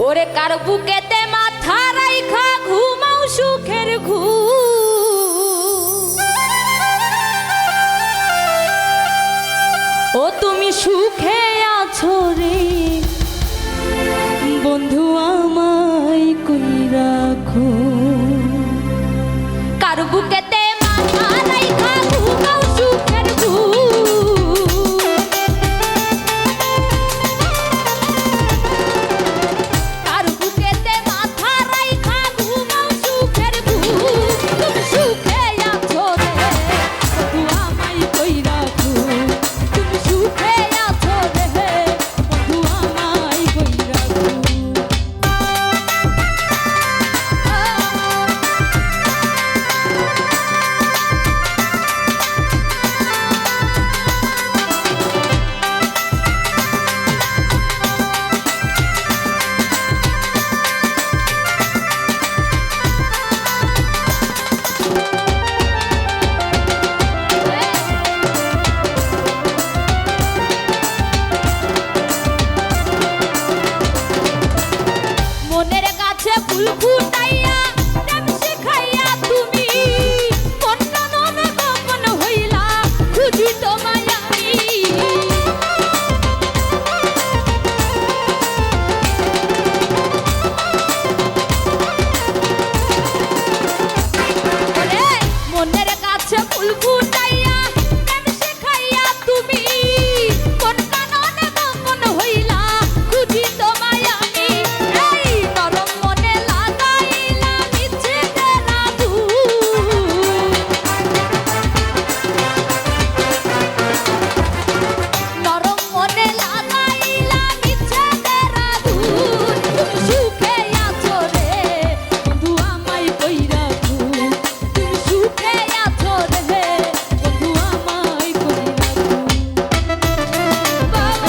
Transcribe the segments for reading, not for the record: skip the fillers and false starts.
ওরে কার বুকেতে মাথা রাইখা ঘুমাও সুখের ঘুম। ও তুমি সুখে আছো রে বন্ধু, আমায় কই রাখো। কার বুকেতে মাথা রাইখা ঘুমাও সুখের ঘুম। কার বুকেতে মাথা রাইখা ঘুমাও সুখের ঘুম। তুমি সুখে আছো রে বন্ধু, আমায় কই রাখো। তুমি সুখে আছো রে বন্ধু, আমায় কই রাখো। মনের কাছে ফুল ফুটাইয়া প্রেম শিখাইয়া তুমি কোন ননে গোপন হইলা খুঁজি তোমায় আমি। ওরে মনের কাছে ফুল ফুটাইয়া প্রেম শিখাইয়া তুমি কোন ননে গোপন হইলা খুঁজি তোমায় আমি। এই নরম মনে লাগাইলা মিছে তেরা ধূপ। নরম মনে লাগাইলা মিছে তেরা ধূপ। তুমি সুখে আছো রে বন্ধু, আমায় কই রাখো। তুমি সুখে আছো রে বন্ধু, আমায় কই রাখো। বাবা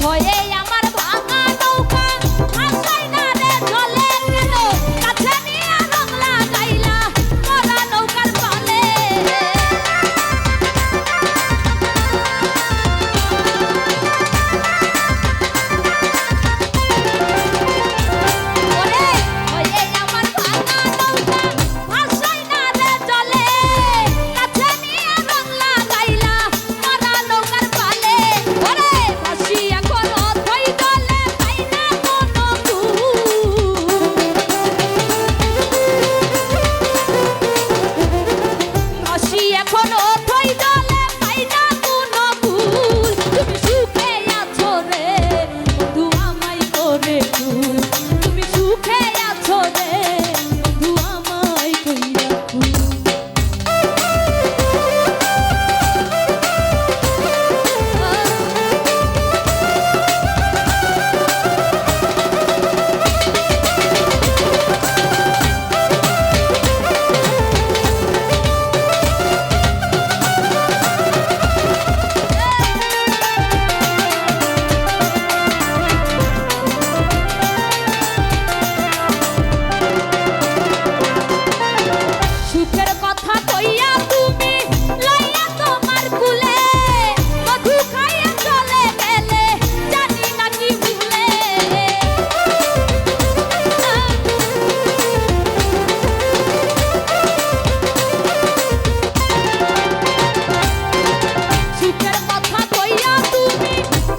ভয়ে আমার ভাঙা নৌকা ভাসাই না রে জলে গেল। কাছে নিয়ে রং লাগাইলা মরা নৌকার পালে। ওরে ভয়ে আমার ভাঙা নৌকা ভাসাই না রে জলে। কাছে নিয়ে রং লাগাইলা মরা নৌকার পালে। ওরে ভাসি এখন অথই জলে পাই না কোনো কুল। ভাসি এখন অথই জলে পাই না কোনো কুল। তুমি সুখে আছো রে বন্ধু, আমায় করে কুল। তুমি সুখে আছো রে বন্ধু, আমায় কই রাখো। সুখের কথা কইয়া তুমি লইয়া তোমার কুলে মধু খাইয়া চলে গেলে জানি না কি ভুলে। সুখের কথা কইয়া তুমি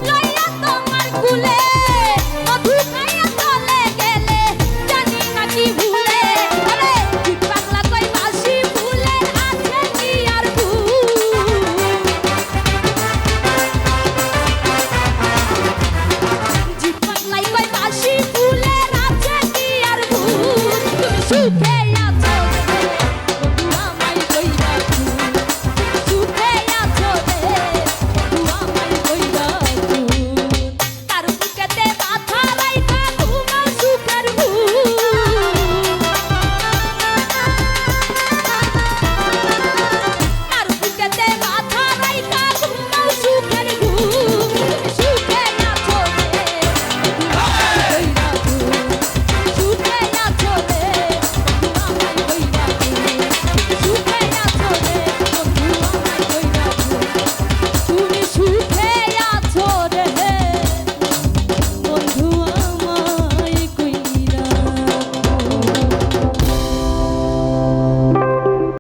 লইয়া তোমার কুলে মধু খাইয়া চলে গেলে জানি না কি ভুলে। আরে ঠিক পাগলা কই বাসি ফুলের আছে কি আর ভুল। জিত পাগলাই কই বাসি ফুলের আছে কি আর ভুল। তুমি সুখে আছো